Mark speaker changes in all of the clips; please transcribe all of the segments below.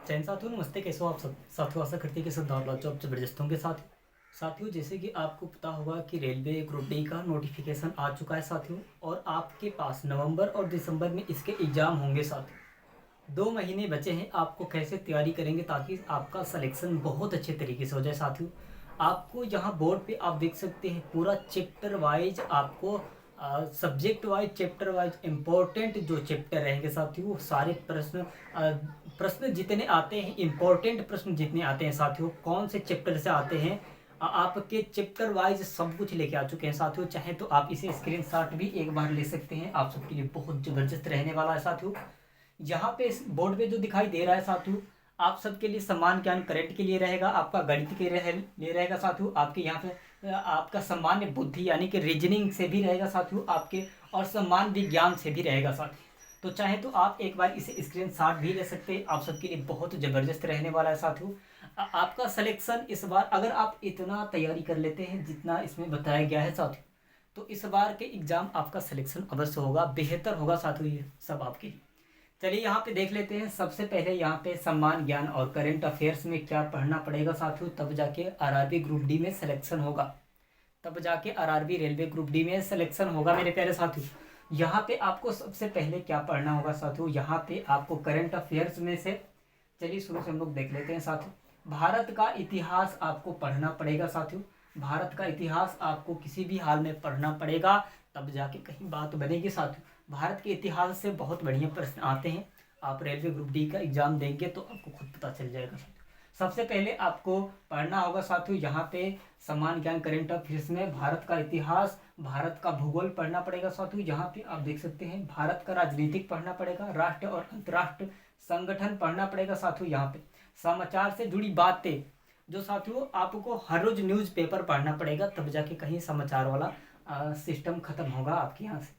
Speaker 1: जैन साथियों नमस्ते, कैसे हो आप सब साथियों। आशा करते हैं कि सब दावत जॉब जबरदस्त होंगे साथियों जैसे कि आपको पता होगा कि रेलवे ग्रुप डी का नोटिफिकेशन आ चुका है साथियों, और आपके पास नवंबर और दिसंबर में इसके एग्ज़ाम होंगे साथियों। 2 महीने बचे हैं, आपको कैसे तैयारी करेंगे ताकि आपका सिलेक्शन बहुत अच्छे तरीके से हो जाए साथियों। आपको यहाँ बोर्ड पे आप देख सकते हैं पूरा चैप्टर वाइज आपको subject wise chapter wise important जो चैप्टर रहेंगे साथियों, वो सारे प्रश्न जितने आते हैं, इम्पोर्टेंट प्रश्न जितने आते हैं साथियों, कौन से चैप्टर से आते हैं, आपके चैप्टर वाइज सब कुछ लेके आ चुके हैं साथियों। चाहे तो आप इसे स्क्रीनशॉट भी एक बार ले सकते हैं, आप सबके लिए बहुत ज़बरदस्त रहने वाला है साथियों। यहाँ पे इस बोर्ड पे जो दिखाई दे रहा है साथियों, आप सबके लिए सम्मान ज्ञान करेंट के लिए रहेगा, आपका गणित के लिए रहेगा साथियों, आपके यहाँ पे आपका सामान्य बुद्धि यानी कि रीजनिंग से भी रहेगा साथियों आपके, और सम्मान विज्ञान से भी रहेगा साथियों। तो चाहे तो आप एक बार इसे स्क्रीनशॉट भी ले सकते हैं, आप सबके लिए बहुत ज़बरदस्त रहने वाला है साथियों। आपका सिलेक्शन इस बार अगर आप इतना तैयारी कर लेते हैं जितना इसमें बताया गया है साथियों, तो इस बार के एग्ज़ाम आपका सिलेक्शन अवश्य होगा, बेहतर होगा साथियों, ये सब आपके लिए। चलिए यहाँ पे देख लेते हैं। सबसे पहले यहाँ पे सम्मान ज्ञान और करंट अफेयर्स में क्या पढ़ना पड़ेगा साथियों, तब जाके आरआरबी ग्रुप डी में सिलेक्शन होगा, तब जाके आरआरबी रेलवे ग्रुप डी में सिलेक्शन होगा मेरे प्यारे साथियों। यहाँ पे आपको सबसे पहले क्या पढ़ना होगा साथियों, यहाँ पे आपको करंट अफेयर्स में से चलिए शुरू से हम लोग देख लेते हैं साथियों। भारत का इतिहास आपको पढ़ना पड़ेगा साथियों, भारत का इतिहास आपको किसी भी हाल में पढ़ना पड़ेगा, तब जाके कहीं बात बनेगी साथियों। भारत के इतिहास से बहुत बढ़िया प्रश्न आते हैं, आप रेलवे ग्रुप डी का एग्जाम देंगे तो आपको खुद पता चल जाएगा साथियों। सबसे पहले आपको पढ़ना होगा साथियों यहाँ पे सामान्य ज्ञान करेंट अफेयर्स में भारत का इतिहास, भारत का भूगोल पढ़ना पड़ेगा साथियों। यहाँ पे आप देख सकते हैं भारत का राजनीतिक पढ़ना पड़ेगा, राष्ट्र और अंतर्राष्ट्रीय संगठन पढ़ना पड़ेगा साथियों। यहाँ पे समाचार से जुड़ी बातें जो साथियों आपको हर रोज न्यूज़ पेपर पढ़ना पड़ेगा, तब जाके कहीं समाचार वाला सिस्टम खत्म होगा आपके यहाँ से।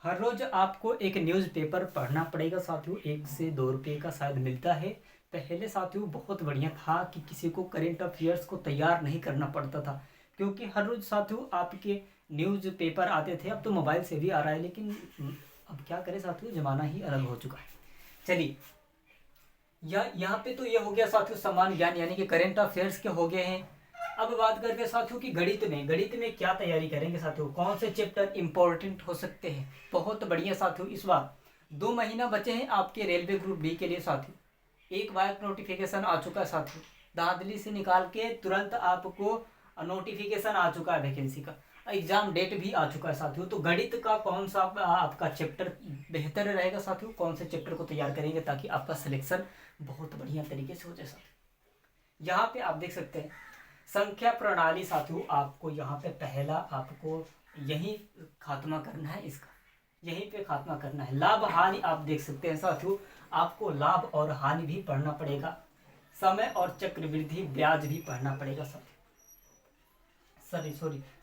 Speaker 1: हर रोज आपको एक न्यूज़पेपर पढ़ना पड़ेगा साथियों, 1 से 2 रुपये का शायद मिलता है। पहले साथियों बहुत बढ़िया था कि किसी को करेंट अफेयर्स को तैयार नहीं करना पड़ता था, क्योंकि हर रोज साथियों आपके न्यूज़पेपर आते थे। अब तो मोबाइल से भी आ रहा है, लेकिन अब क्या करें साथियों, ज़माना ही अलग हो चुका है। चलिए यहाँ पे तो ये हो गया साथियों सामान्य ज्ञान यानी कि करेंट अफेयर्स के हो गए हैं। अब बात करते हैं साथियों की गणित में क्या तैयारी करेंगे साथियों, कौन से चैप्टर इंपॉर्टेंट हो सकते हैं। बहुत बढ़िया साथियों, इस बार 2 महीना बचे हैं आपके रेलवे ग्रुप डी के लिए साथियों। एक बार नोटिफिकेशन आ चुका है साथियों, दादली से निकाल के तुरंत आपको नोटिफिकेशन आ चुका है वैकेंसी का, एग्जाम डेट भी आ चुका है साथियों। तो गणित का कौन सा आपका चैप्टर बेहतर रहेगा साथियों, कौन से चैप्टर को तैयार करेंगे ताकि आपका सिलेक्शन बहुत बढ़िया तरीके से हो जाए साथियों। यहाँ पे आप देख सकते हैं संख्या प्रणाली साथियों, आपको यहाँ पे पहला आपको यही खात्मा करना है, इसका यहीं पे खात्मा करना है। लाभ हानि आप देख सकते हैं साथियों, आपको लाभ और हानि भी पढ़ना पड़ेगा, समय और चक्रवृद्धि ब्याज भी पढ़ना पड़ेगा साथियों।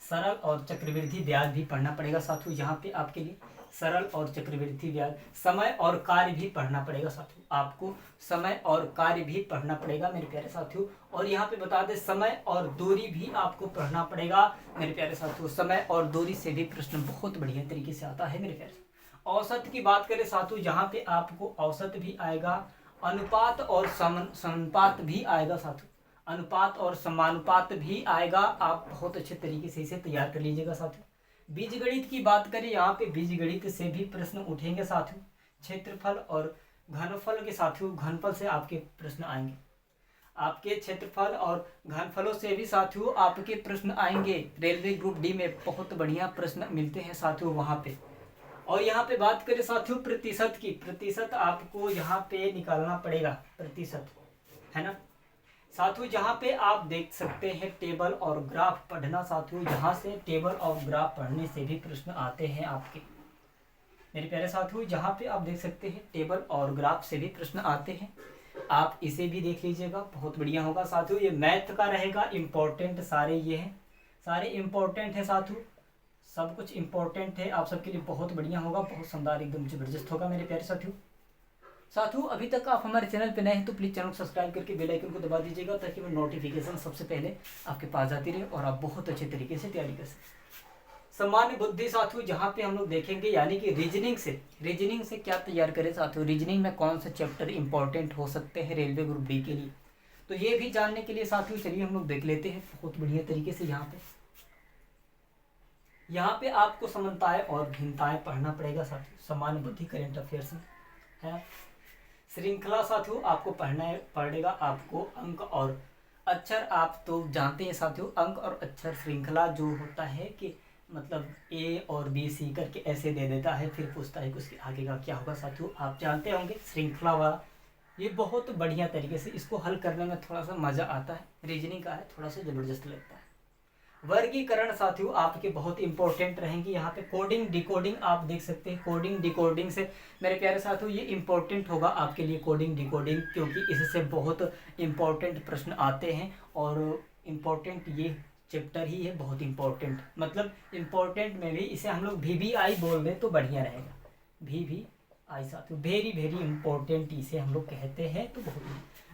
Speaker 1: सरल और चक्रवृद्धि ब्याज भी पढ़ना पड़ेगा साथियों। यहाँ पे आपके लिए सरल और चक्रवृद्धि ब्याज, समय और कार्य भी पढ़ना पड़ेगा साथियों, आपको समय और कार्य भी पढ़ना पड़ेगा मेरे प्यारे साथियों। और यहाँ पे बता दें समय और दूरी भी आपको पढ़ना पड़ेगा मेरे प्यारे साथियों, समय और दूरी से भी प्रश्न बहुत बढ़िया तरीके से आता है मेरे प्यारे। औसत की बात करें साथियों, यहाँ पे आपको औसत भी आएगा, अनुपात और समानुपात भी आएगा साथियों, अनुपात और समानुपात भी आएगा। आप बहुत अच्छे तरीके से इसे तैयार कर लीजिएगा साथियों। बीजगणित की बात करें, यहाँ पे बीजगणित से भी प्रश्न उठेंगे साथियों। क्षेत्रफल और घनफल के साथियों, घनफल से आपके प्रश्न आएंगे, आपके क्षेत्रफल और घनफलों से भी साथियों आपके प्रश्न आएंगे। रेलवे ग्रुप डी में बहुत बढ़िया प्रश्न मिलते हैं साथियों वहाँ पे। और यहाँ पे बात करें साथियों प्रतिशत की, प्रतिशत आपको यहाँ पे निकालना पड़ेगा, प्रतिशत है ना साथियों। जहाँ पे आप देख सकते हैं टेबल और ग्राफ पढ़ना साथियों, यहाँ से टेबल और ग्राफ पढ़ने से भी प्रश्न आते हैं आपके मेरे प्यारे साथियों। जहाँ पे आप देख सकते हैं टेबल और ग्राफ से भी प्रश्न आते हैं, आप इसे भी देख लीजिएगा, बहुत बढ़िया होगा साथियों। ये मैथ का रहेगा, इम्पोर्टेंट सारे ये हैं, सारे इम्पोर्टेंट है साथियों, सब कुछ इम्पोर्टेंट है, आप सबके लिए बहुत बढ़िया होगा, बहुत शानदार एकदम जबरदस्त होगा मेरे प्यारे साथियों। अभी तक आप हमारे चैनल पे नए हैं तो प्लीज़ चैनल को सब्सक्राइब करके बेल आइकन को दबा दीजिएगा, ताकि मैं नोटिफिकेशन सबसे पहले आपके पास आती रहे और आप बहुत अच्छे तरीके से तैयारी कर सकें। सामान्य बुद्धि साथियों जहाँ पे हम लोग देखेंगे, यानी कि रीजनिंग से क्या तैयार करें साथियों, रीजनिंग में कौन से चैप्टर इंपॉर्टेंट हो सकते हैं रेलवे ग्रुप डी के लिए। तो ये भी जानने के लिए साथियों चलिए हम लोग देख लेते हैं बहुत बढ़िया तरीके से। यहाँ पे आपको समानताएं और भिन्नताएं पढ़ना पड़ेगा साथियों, सामान्य बुद्धि करेंट अफेयर्स में है। श्रृंखला साथियों आपको पढ़ना पड़ेगा, आपको अंक और अक्षर, आप तो जानते हैं साथियों अंक और अक्षर श्रृंखला जो होता है कि मतलब ए और बी सी करके ऐसे दे देता है, फिर पूछता है कि उसके आगे का क्या होगा साथियों, आप जानते होंगे श्रृंखला वाला। ये बहुत बढ़िया तरीके से इसको हल करने में थोड़ा सा मज़ा आता है, रीजनिंग का है थोड़ा सा ज़बरदस्त लगता है। वर्गीकरण साथियों आपके बहुत इंपॉर्टेंट रहेंगे। यहाँ पे कोडिंग डिकोडिंग आप देख सकते हैं, कोडिंग डिकोडिंग से मेरे प्यारे साथियों ये इंपॉर्टेंट होगा आपके लिए कोडिंग डिकोडिंग, क्योंकि इससे बहुत इंपॉर्टेंट प्रश्न आते हैं और इम्पोर्टेंट ये चैप्टर ही है, बहुत इंपॉर्टेंट, मतलब इंपॉर्टेंट में भी इसे हम लोग VVI बोल दें तो बढ़िया रहेगा। VVI साथियों वेरी वेरी इंपॉर्टेंट इसे हम लोग कहते हैं, तो बहुत।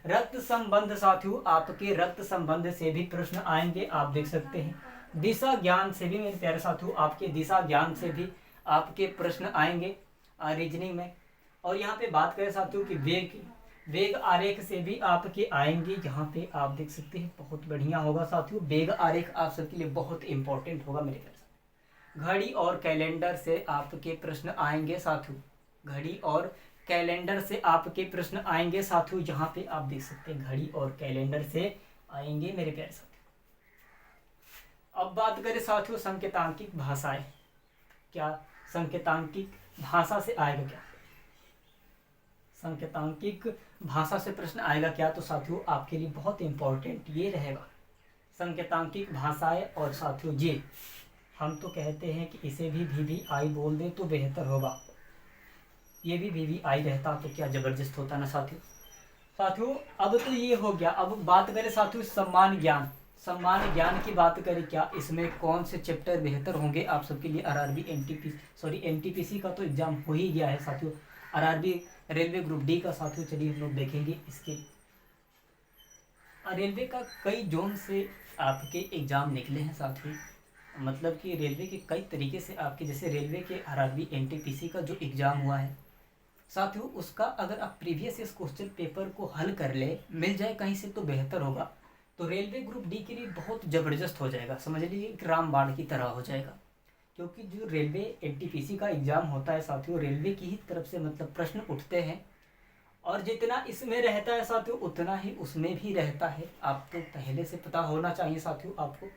Speaker 1: रक्त संबंध साथियों आपके रक्त संबंध से भी प्रश्न आएंगे, आप देख सकते हैं। दिशा ज्ञान से भी मेरे प्यारे साथियों आपके दिशा ज्ञान से भी आपके प्रश्न आएंगे रीजनिंग में। और यहाँ पे बात करें साथियों कि वेग आरेख से भी आपके आएंगे, यहाँ पे आप देख सकते हैं बहुत बढ़िया होगा साथियों। वेग आरेख आप सबके लिए बहुत इंपॉर्टेंट होगा मेरे प्यारे साथियों। घड़ी और कैलेंडर से आपके प्रश्न आएंगे साथियों, घड़ी और कैलेंडर से आपके प्रश्न आएंगे साथियों, यहाँ पे आप देख सकते हैं घड़ी और कैलेंडर से आएंगे मेरे प्यारे साथियों। अब बात करें साथियों संकेतांकिक भाषाएं, क्या संकेतांकिक भाषा से आएगा क्या, संकेतांकिक भाषा से प्रश्न आएगा क्या, तो साथियों आपके लिए बहुत इंपॉर्टेंट ये रहेगा संकेतांकिक भाषाएं। और साथियों ये हम तो कहते हैं कि इसे भी VVI बोल दें तो बेहतर होगा, ये भी VVI रहता तो क्या ज़बरदस्त होता ना साथियों। अब तो ये हो गया, अब बात करें साथियों सम्मान ज्ञान की बात करें, क्या इसमें कौन से चैप्टर बेहतर होंगे आप सबके लिए। RRB NTPC का तो एग्जाम हो ही गया है साथियों, RRB रेलवे ग्रुप डी का साथियों चलिए हम लोग देखेंगे। इसके रेलवे का कई जोन से आपके एग्ज़ाम निकले हैं साथियों, मतलब कि रेलवे के कई तरीके से आपके, जैसे रेलवे के RRB NTPC का जो एग्ज़ाम हुआ है साथियों, उसका अगर आप प्रीवियस ईयर क्वेश्चन पेपर को हल कर ले, मिल जाए कहीं से तो बेहतर होगा, तो रेलवे ग्रुप डी के लिए बहुत ज़बरदस्त हो जाएगा, समझ लीजिए कि रामबाण की तरह हो जाएगा। क्योंकि जो रेलवे NTPC का एग्ज़ाम होता है साथियों, रेलवे की ही तरफ से मतलब प्रश्न उठते हैं, और जितना इसमें रहता है साथियों उतना ही उसमें भी रहता है। आपको पहले से पता होना चाहिए साथियों आपको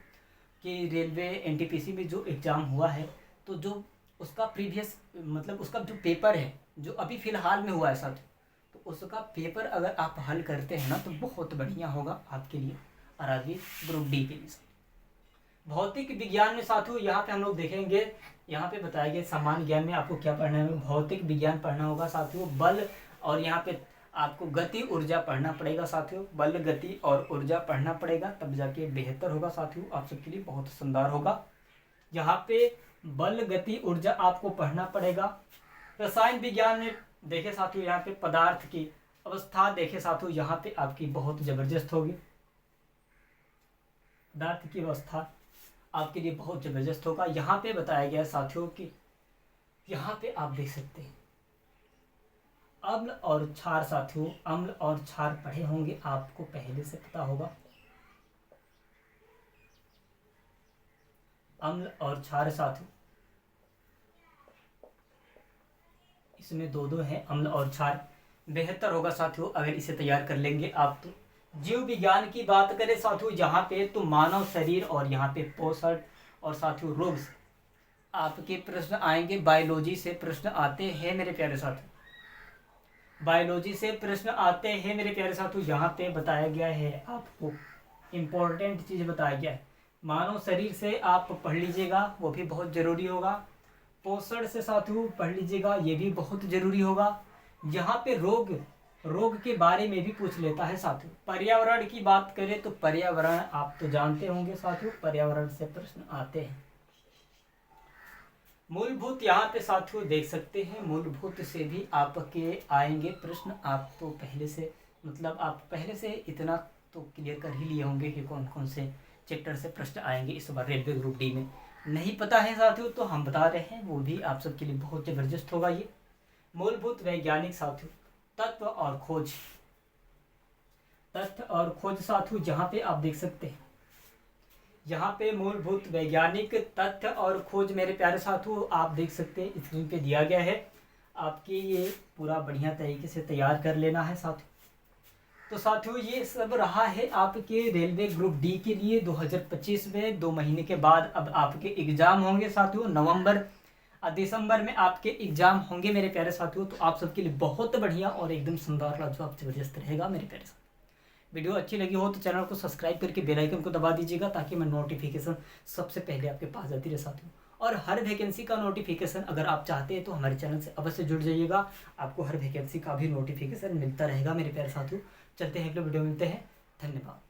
Speaker 1: कि रेलवे NTPC में जो एग्ज़ाम हुआ है, तो जो उसका प्रीवियस मतलब उसका जो पेपर है जो अभी फ़िलहाल में हुआ है साथियों, तो उसका पेपर अगर आप हल करते हैं ना तो बहुत बढ़िया होगा आपके लिए RRB ग्रुप डी के लिए। भौतिक विज्ञान में साथियों यहाँ पे हम लोग देखेंगे, यहाँ पे बताया गया सामान्य ज्ञान में आपको क्या पढ़ना है, भौतिक विज्ञान पढ़ना होगा साथियों, बल और यहाँ पे आपको गति ऊर्जा पढ़ना पड़ेगा साथियों, बल गति और ऊर्जा पढ़ना पड़ेगा, तब जाके बेहतर होगा साथियों, आप सबके लिए बहुत शानदार होगा। यहाँ पे बल गति ऊर्जा आपको पढ़ना पड़ेगा। रसायन विज्ञान में देखे साथियों, यहाँ पे पदार्थ की अवस्था देखे साथियों, यहाँ पे आपकी बहुत ज़बरदस्त होगी, पदार्थ की अवस्था आपके लिए बहुत ज़बरदस्त होगा। यहाँ पे बताया गया साथियों कि यहाँ पे आप देख सकते हैं अम्ल और क्षार साथियों, अम्ल और क्षार पढ़े होंगे, आपको पहले से पता होगा। अम्ल और क्षार साथियों, इसमें दो है अम्ल और क्षार, बेहतर होगा साथियों अगर इसे तैयार कर लेंगे आप तो। जीव विज्ञान की बात करें साथियों, यहाँ पे तो मानव शरीर और यहाँ पे पोषण और साथियों रोग से आपके प्रश्न आएंगे। बायोलॉजी से प्रश्न आते हैं मेरे प्यारे साथियों, बायोलॉजी से प्रश्न आते हैं मेरे प्यारे साथियों। यहाँ पे बताया गया है आपको इम्पोर्टेंट चीज़ बताया गया है, मानव शरीर से आप पढ़ लीजिएगा, वो भी बहुत ज़रूरी होगा। पोषण से साथियों पढ़ लीजिएगा, ये भी बहुत ज़रूरी होगा। यहाँ पे रोग के बारे में भी पूछ लेता है साथियों। पर्यावरण की बात करें तो पर्यावरण आप तो जानते होंगे साथियों, पर्यावरण से प्रश्न आते हैं। मूलभूत यहाँ पे साथियों देख सकते हैं, मूलभूत से भी आपके आएंगे प्रश्न। आप तो पहले से मतलब आप पहले से इतना तो क्लियर कर ही लिए होंगे कि कौन कौन से चैप्टर से प्रश्न आएंगे इस बार रेलवे ग्रुप डी में। नहीं पता है साथियों तो हम बता रहे हैं, वो भी आप सबके लिए बहुत ज़बरदस्त होगा। ये मूलभूत वैज्ञानिक साथियों तत्व और खोज, तथ्य और खोज साथियों, जहाँ पे आप देख सकते हैं, यहाँ पे मूलभूत वैज्ञानिक तथ्य और खोज मेरे प्यारे साथियों आप देख सकते हैं स्क्रीन पे दिया गया है। आपके ये पूरा बढ़िया तरीके से तैयार कर लेना है साथियों। तो साथियों ये सब रहा है आपके रेलवे ग्रुप डी के लिए 2025 में। 2 महीने के बाद अब आपके एग्ज़ाम होंगे साथियों, नवंबर दिसंबर में आपके एग्ज़ाम होंगे मेरे प्यारे साथियों। तो आप सबके लिए बहुत बढ़िया और एकदम शानदार लाजवाब ज़बरदस्त रहेगा मेरे प्यारे साथियों। वीडियो अच्छी लगी हो तो चैनल को सब्सक्राइब करके बेल आइकन को दबा दीजिएगा, ताकि मैं नोटिफिकेशन सबसे पहले आपके पास जाती रहे साथियों। और हर वैकेंसी का नोटिफिकेशन अगर आप चाहते हैं तो हमारे चैनल से अवश्य जुड़ जाइएगा, आपको हर वैकेंसी का भी नोटिफिकेशन मिलता रहेगा मेरे प्यारे साथियों। चलते हैं अगले वीडियो मिलते हैं, धन्यवाद।